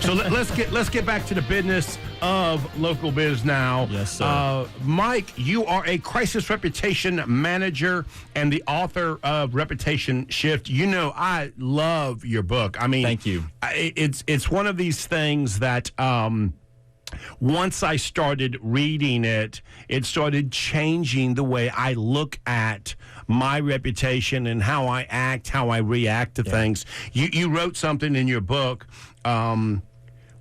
So let's get back to the business of local biz now. Yes, sir. Mike, you are a crisis reputation manager and the author of Reputation Shift. You know, I love your book. I mean, thank you. It's one of these things that once I started reading it, it started changing the way I look at my reputation and how I act, how I react to things. You wrote something in your book.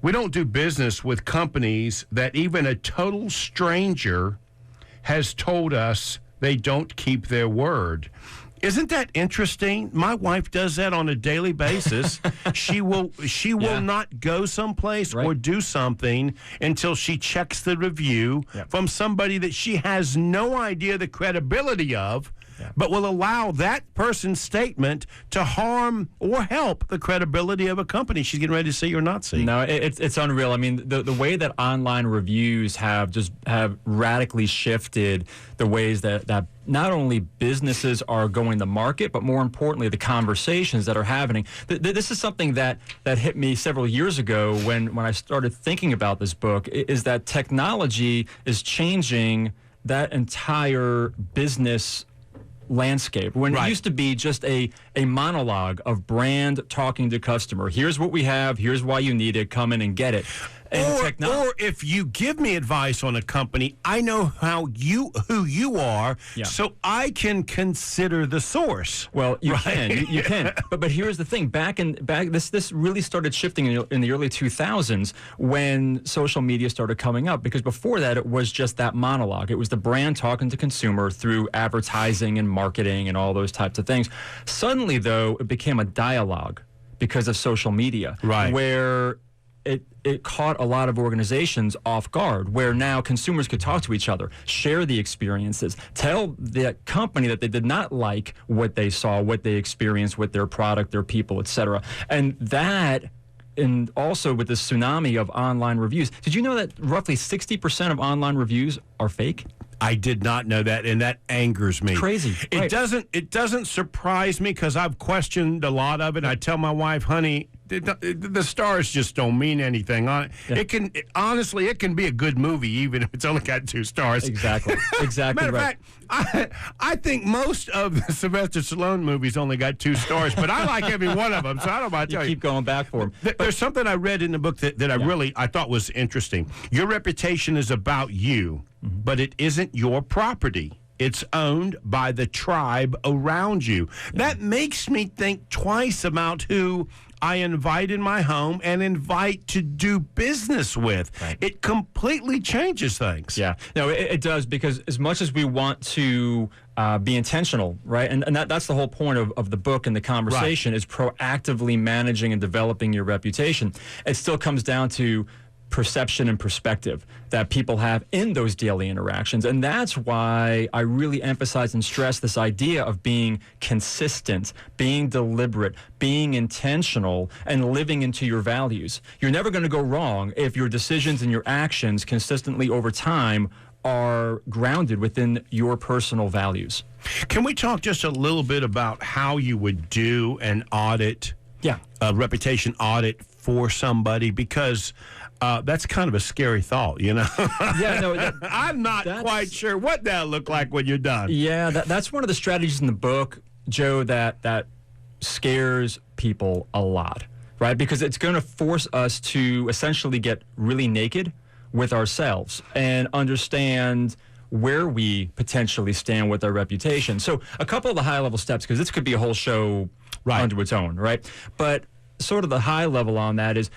We don't do business with companies that even a total stranger has told us they don't keep their word. Isn't that interesting? My wife does that on a daily basis. She will not go someplace or do something until she checks the review from somebody that she has no idea the credibility of, but will allow that person's statement to harm or help the credibility of a company she's getting ready to see or not see. No, it's unreal. I mean, the way that online reviews have radically shifted the ways that not only businesses are going to market, but more importantly, the conversations that are happening. This is something that hit me several years ago when I started thinking about this book, is that technology is changing that entire business landscape. When it used to be just a monologue of brand talking to customer. Here's what we have. Here's why you need it. Come in and get it. Or if you give me advice on a company, I know who you are, so I can consider the source. Well, you can. But here's the thing. This really started shifting in the early 2000s when social media started coming up, because before that it was just that monologue. It was the brand talking to consumer through advertising and marketing and all those types of things. Suddenly, though, it became a dialogue because of social media, where it caught a lot of organizations off guard, where now consumers could talk to each other, share the experiences, tell the company that they did not like what they saw, what they experienced with their product, their people, etc. And that, and also with the tsunami of online reviews. Did you know that roughly 60% of online reviews are fake? I did not know that, and that angers me. Crazy. It doesn't surprise me, because I've questioned a lot of it. I tell my wife, honey, the stars just don't mean anything. Honestly, it can be a good movie even if it's only got 2 stars. Exactly. Matter of fact, I think most of the Sylvester Stallone movies only got 2 stars, but I like every one of them, so I don't know about you. Keep going back for them. There's something I read in the book that I thought was interesting. Your reputation is about you, but it isn't your property. It's owned by the tribe around you. That makes me think twice about who I invite in my home and invite to do business with. It completely changes things. Yeah, no, it does, because as much as we want to be intentional, right? And that's the whole point of the book and the conversation, is proactively managing and developing your reputation. It still comes down to perception and perspective that people have in those daily interactions. And that's why I really emphasize and stress this idea of being consistent, being deliberate, being intentional, and living into your values. You're never going to go wrong if your decisions and your actions consistently over time are grounded within your personal values. Can we talk just a little bit about how you would do an audit, a reputation audit for somebody? Because that's kind of a scary thought, you know? I'm not quite sure what that'll look like when you're done. Yeah, that's one of the strategies in the book, Joe, that scares people a lot, right? Because it's going to force us to essentially get really naked with ourselves and understand where we potentially stand with our reputation. So a couple of the high-level steps, because this could be a whole show unto its own, right? But sort of the high level on that is,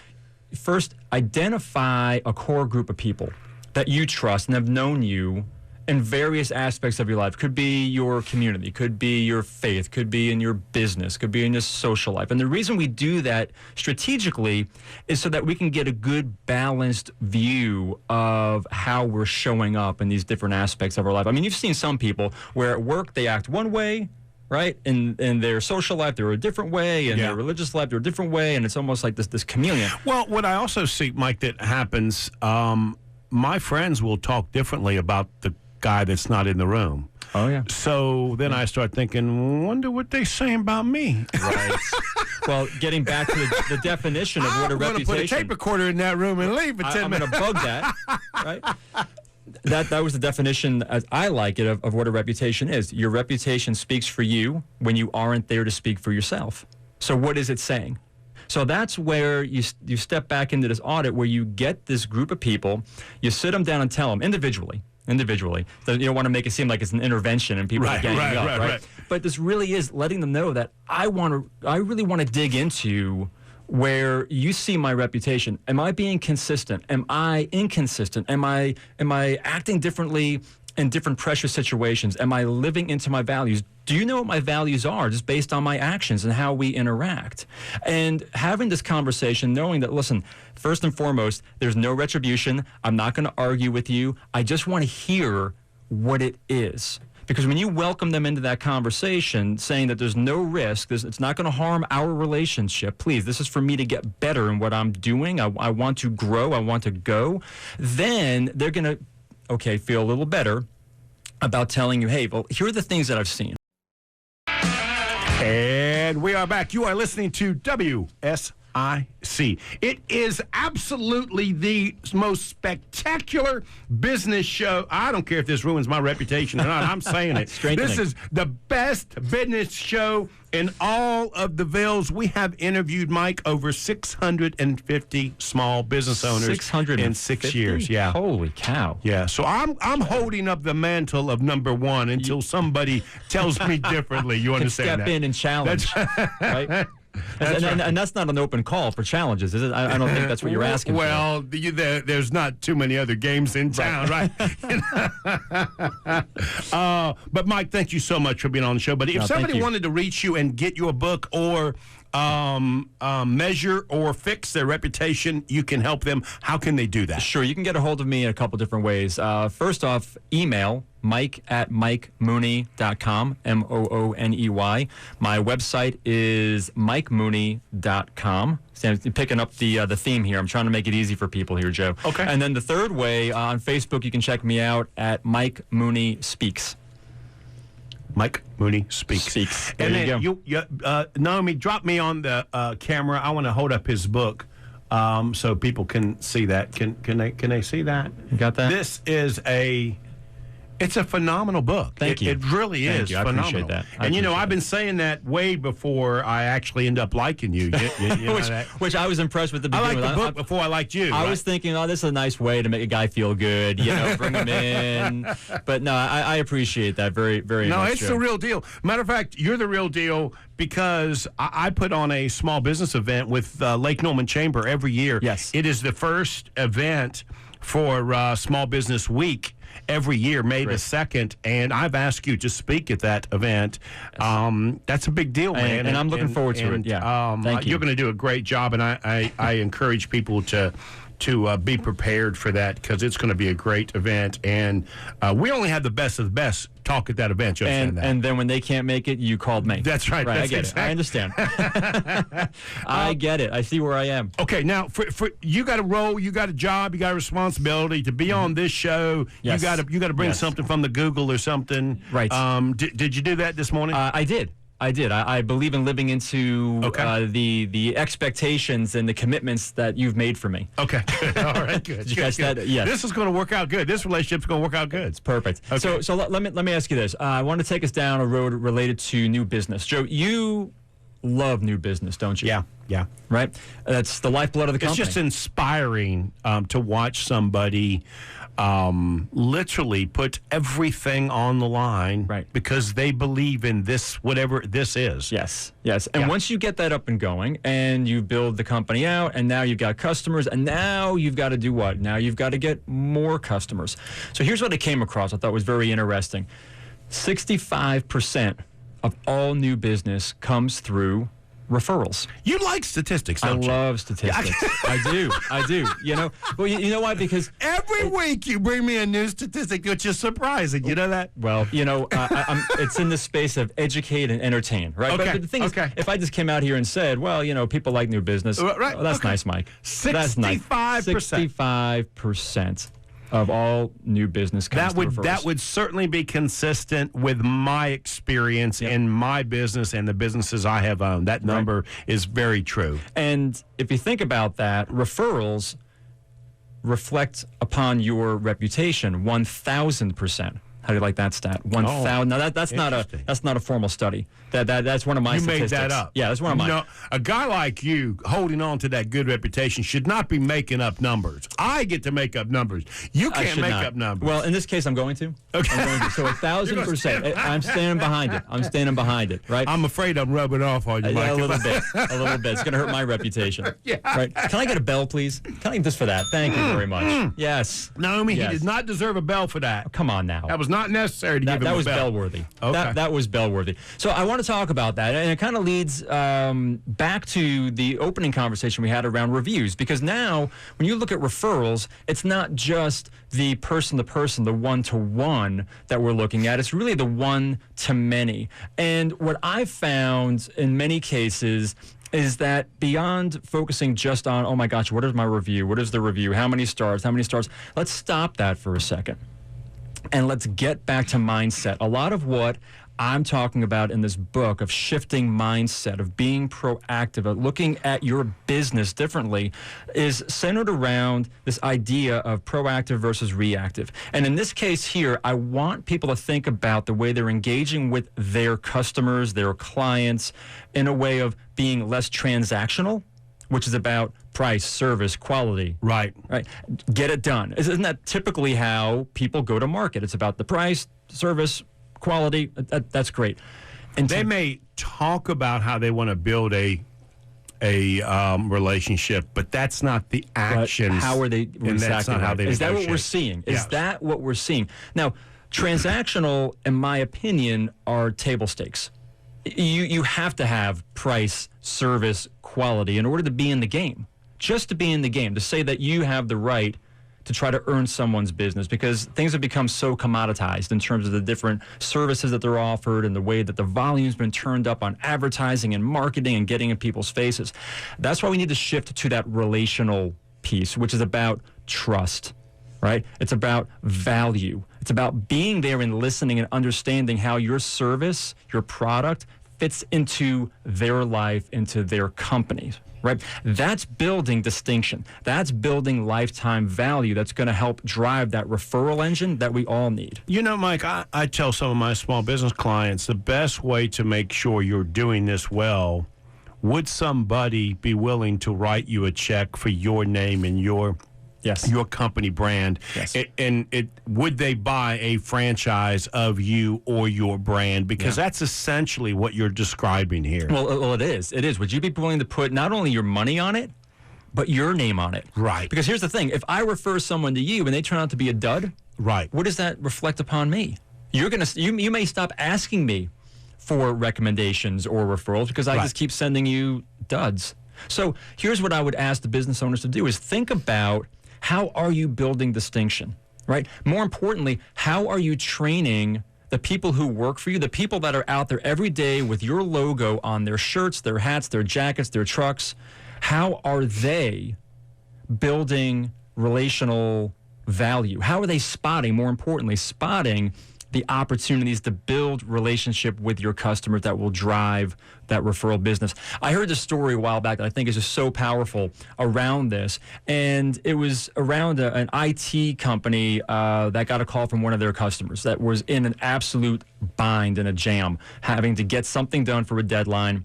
first, identify a core group of people that you trust and have known you in various aspects of your life. Could be your community, could be your faith, could be in your business, could be in your social life. And the reason we do that strategically is so that we can get a good balanced view of how we're showing up in these different aspects of our life. I mean, you've seen some people where at work they act one way, right? In their social life, they're a different way. In their religious life, they're a different way. And it's almost like this chameleon. Well, what I also see, Mike, that happens, my friends will talk differently about the guy that's not in the room. Oh, yeah. So then I start thinking, wonder what they saying about me. Right. Well, getting back to the definition of what a I'm going to reputation. put a tape recorder in that room and leave for 10 I'm minutes. going to bug that, right? That was the definition, as I like it, of what a reputation is. Your reputation speaks for you when you aren't there to speak for yourself. So what is it saying? So that's where you step back into this audit, where you get this group of people, you sit them down and tell them individually. So you don't want to make it seem like it's an intervention and people are ganging up, right? But this really is letting them know that I really want to dig into where you see my reputation. Am I being consistent? Am I inconsistent? Am I acting differently in different pressure situations? Am I living into my values? Do you know what my values are just based on my actions and how we interact? And having this conversation, knowing that, listen, first and foremost, there's no retribution. I'm not going to argue with you. I just want to hear what it is. Because when you welcome them into that conversation, saying that there's no risk, it's not going to harm our relationship, please, this is for me to get better in what I'm doing, I want to grow, I want to go, then they're going to, feel a little better about telling you, hey, well, here are the things that I've seen. And we are back. You are listening to WSIC. It is absolutely the most spectacular business show. I don't care if this ruins my reputation or not. I'm saying it. This is the best business show in all of the Villes. We have interviewed, Mike, over 650 small business owners in 6 years. Yeah. Holy cow. Yeah. So I'm holding up the mantle of number one until somebody tells me differently. You understand step that? in and challenge. Right? And that's not an open call for challenges, is it? I don't think that's what you're asking for. There's not too many other games in town, right? But, Mike, thank you so much for being on the show. But if somebody wanted to reach you and get your book or measure or fix their reputation, you can help them. How can they do that? Sure. You can get a hold of me in a couple different ways. First off, email mike@mikemooney.com, Mooney. My website is mikemooney.com. So I'm picking up the theme here. I'm trying to make it easy for people here, Joe. Okay. And then the third way, on Facebook, you can check me out at Mike Mooney Speaks. Mike Mooney Speaks. There and you go. Naomi, drop me on the camera. I want to hold up his book so people can see that. Can they see that? You got that? This is it's a phenomenal book. Thank you. It really is phenomenal. I appreciate that. I've been saying that way before I actually end up liking you. You know which I was impressed with the beginning. I liked the book before I liked you. I was thinking, this is a nice way to make a guy feel good, bring him in. But no, I appreciate that very, very much. No, it's the real deal. Matter of fact, you're the real deal because I put on a small business event with Lake Norman Chamber every year. Yes. It is the first event for Small Business Week every year, May the 2nd, and I've asked you to speak at that event. That's a big deal, man. And I'm looking forward to it. Yeah, thank you. You're going to do a great job, and I encourage people to be prepared for that because it's going to be a great event. And we only have the best of the best talk at that event. You understand that? And then when they can't make it, you called me. That's right. I get it. I understand. I get it. I see where I am. Okay, now for you got a role, you got a job, you got a responsibility to be on this show. Yes. You got to bring something from the Google or something. Right. Did you do that this morning? I did. I believe in living into the expectations and the commitments that you've made for me. Okay. All right. Good. Did you catch that? Yes. This is going to work out good. This relationship's going to work out good. It's perfect. Okay. So let me ask you this. I want to take us down a road related to new business. Joe, you love new business, don't you? Yeah. Right? That's the lifeblood of the company. It's just inspiring to watch somebody literally put everything on the line because they believe in this, whatever this is. Yes. And once you get that up and going and you build the company out and now you've got customers and now you've got to do what? Now you've got to get more customers. So here's what I came across I thought was very interesting. 65% of all new business comes through referrals. You like statistics, don't you? I love statistics. I do. Well, you know why? Because every week you bring me a new statistic, which is surprising. You know that? Well, it's in the space of educate and entertain, right? Okay. But the thing is, if I just came out here and said, well, people like new business, right? That's nice, Mike. 65%. 65%. of all new business comes to referrals. That would certainly be consistent with my experience in my business and the businesses I have owned. That number is very true. And if you think about that, referrals reflect upon your reputation 1,000%. How do you like that stat? 1,000. Now that's not a formal study. That's one of my statistics. You made that up. Yeah, that's one of mine. No, a guy like you holding on to that good reputation should not be making up numbers. I get to make up numbers. You can't make up numbers. Well, in this case, I'm going to. Okay. I'm going to. So 1,000%. I'm standing behind it. I'm standing behind it. Right. I'm afraid I'm rubbing off on you, Mike. A little bit. A little bit. It's going to hurt my reputation. Yeah. Right. Can I get a bell, please? Can I just for that? Thank you very much. Yes. Naomi, he did not deserve a bell for that. Oh, come on now. That was not necessary to give him a bell. That was bell-worthy. Okay. That was bell-worthy. So I want to talk about that, and it kind of leads back to the opening conversation we had around reviews, because now when you look at referrals, it's not just the person-to-person, the one-to-one that we're looking at. It's really the one-to-many. And what I've found in many cases is that beyond focusing just on, oh my gosh, what is my review? What is the review? How many stars? How many stars? Let's stop that for a second. And let's get back to mindset. A lot of what I'm talking about in this book of shifting mindset, of being proactive, of looking at your business differently, is centered around this idea of proactive versus reactive. And in this case here, I want people to think about the way they're engaging with their customers, their clients, in a way of being less transactional, which is about price, service, quality. Right. Get it done. Isn't that typically how people go to market? It's about the price, service, quality. That's great. And they may talk about how they want to build a relationship, but that's not the actions. But how are they? And that's not how they Is that what we're seeing? Is that what we're seeing? Now, transactional, in my opinion, are table stakes. You have to have price, service, quality in order to be in the game. Just to be in the game, to say that you have the right to try to earn someone's business, because things have become so commoditized in terms of the different services that they're offered and the way that the volume's been turned up on advertising and marketing and getting in people's faces. That's why we need to shift to that relational piece, which is about trust, right? It's about value. It's about being there and listening and understanding how your service, your product, fits into their life, into their company, right? That's building distinction. That's building lifetime value. That's going to help drive that referral engine that we all need. You know, Mike, I tell some of my small business clients the best way to make sure you're doing this well, would somebody be willing to write you a check for your name and your company brand? Yes. And would they buy a franchise of you or your brand? Because that's essentially what you're describing here. Well, it is. It is. Would you be willing to put not only your money on it, but your name on it? Right. Because here's the thing. If I refer someone to you and they turn out to be a dud, right, what does that reflect upon me? You may stop asking me for recommendations or referrals because I just keep sending you duds. So here's what I would ask the business owners to do is think about, how are you building distinction, right? More importantly, how are you training the people who work for you, the people that are out there every day with your logo on their shirts, their hats, their jackets, their trucks? How are they building relational value? How are they spotting, more importantly, spotting the opportunities to build relationship with your customers that will drive that referral business? I heard this story a while back that I think is just so powerful around this, and it was around an IT company that got a call from one of their customers that was in an absolute bind and a jam, having to get something done for a deadline.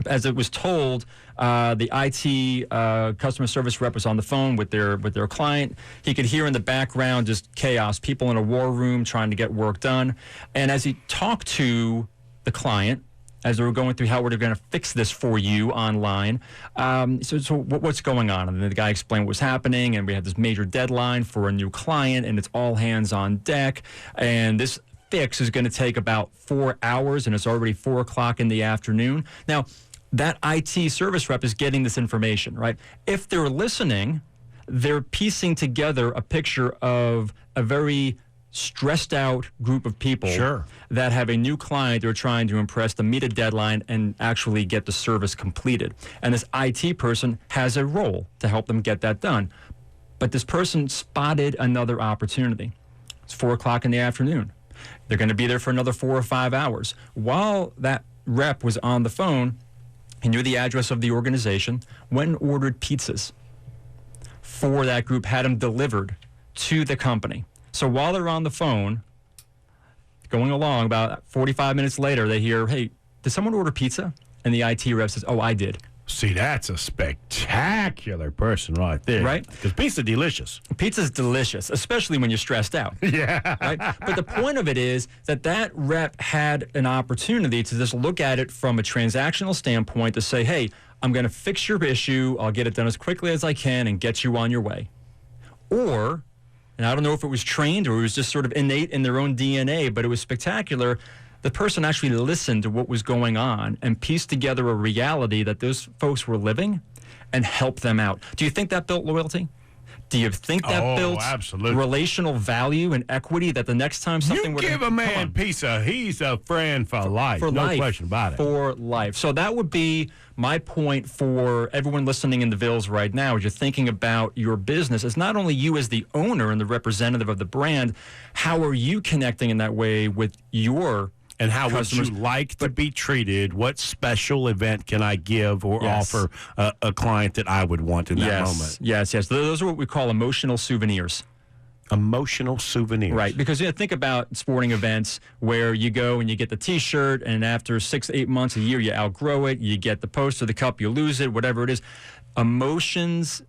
As it was told, the IT customer service rep was on the phone with their client. He could hear in the background just chaos, people in a war room trying to get work done. And as he talked to the client, as they were going through how we're going to fix this for you online, so what's going on? And then the guy explained what was happening, and we had this major deadline for a new client, and it's all hands on deck. And this fix is going to take about 4 hours, and it's already 4 o'clock in the afternoon. Now, that IT service rep is getting this information, right? If they're listening, they're piecing together a picture of a very stressed out group of people that have a new client they're trying to impress to meet a deadline and actually get the service completed. And this IT person has a role to help them get that done. But this person spotted another opportunity. It's 4 o'clock in the afternoon. They're going to be there for another 4 or 5 hours. While that rep was on the phone, he knew the address of the organization, went and ordered pizzas for that group, had them delivered to the company. So while they're on the phone, going along, about 45 minutes later, they hear, hey, did someone order pizza? And the IT rep says, oh, I did. See, that's a spectacular person right there. Right? Because pizza's delicious. Pizza's delicious, especially when you're stressed out. Yeah. Right? But the point of it is that rep had an opportunity to just look at it from a transactional standpoint to say, hey, I'm going to fix your issue. I'll get it done as quickly as I can and get you on your way. Or, and I don't know if it was trained or it was just sort of innate in their own DNA, but it was spectacular. The person actually listened to what was going on and pieced together a reality that those folks were living and helped them out. Do you think that built loyalty? Do you think that built absolutely. relational value and equity that the next time something were to give a man pizza, he's a friend for life. For no life. question about it. For life. So that would be my point for everyone listening in the Vills right now. As you're thinking about your business, it's not only you as the owner and the representative of the brand, how are you connecting in that way with your and how customers? Would you like to be treated? What special event can I give or offer a client that I would want in that moment? Yes. Those are what we call emotional souvenirs. Emotional souvenirs. Right, because think about sporting events where you go and you get the T-shirt, and after 6 to 8 months, a year, you outgrow it. You get the poster, the cup, you lose it, whatever it is. Emotions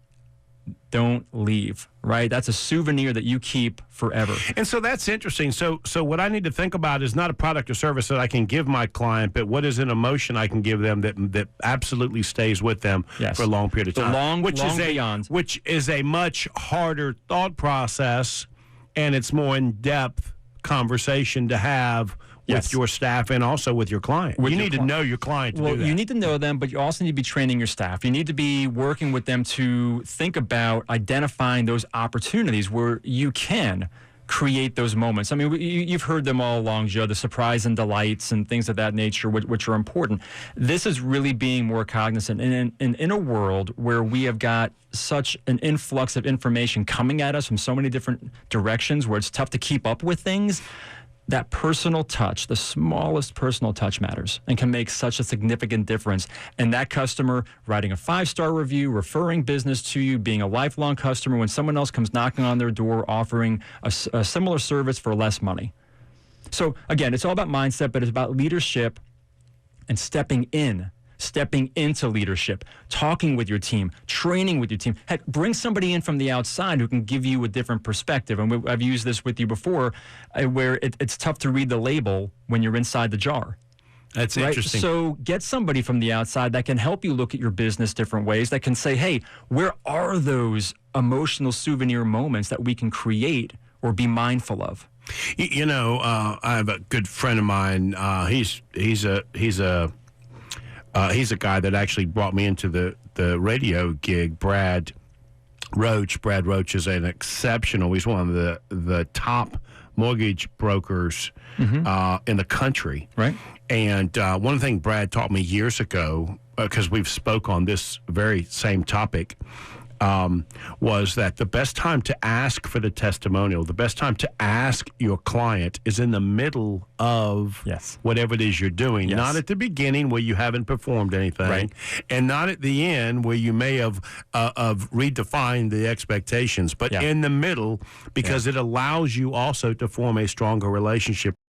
don't leave, right? That's a souvenir that you keep forever. And so that's interesting. So what I need to think about is not a product or service that I can give my client, but what is an emotion I can give them that absolutely stays with them for a long period of time. Which is a much harder thought process, and it's more in-depth conversation to have with your staff and also with your client. You need to know your client to do that. Well, you need to know them, but you also need to be training your staff. You need to be working with them to think about identifying those opportunities where you can create those moments. I mean, you've heard them all along, Joe, the surprise and delights and things of that nature, which are important. This is really being more cognizant. And in a world where we have got such an influx of information coming at us from so many different directions where it's tough to keep up with things, that personal touch, the smallest personal touch matters and can make such a significant difference. And that customer writing a 5-star review, referring business to you, being a lifelong customer when someone else comes knocking on their door offering a similar service for less money. So again, it's all about mindset, but it's about leadership and stepping into leadership, talking with your team, training with your team. Heck, bring somebody in from the outside who can give you a different perspective. And I've used this with you before, where it's tough to read the label when you're inside the jar. That's interesting. So get somebody from the outside that can help you look at your business different ways, that can say, hey, where are those emotional souvenir moments that we can create or be mindful of? You know, I have a good friend of mine. He's a guy that actually brought me into the radio gig, Brad Roach. Brad Roach is an exceptional, he's one of the top mortgage brokers in the country. Right. And one of the things Brad taught me years ago, because we've spoke on this very same topic, was that the best time to ask for the testimonial, the best time to ask your client is in the middle of whatever it is you're doing, not at the beginning where you haven't performed anything, and not at the end where you may have redefined the expectations, but in the middle, because it allows you also to form a stronger relationship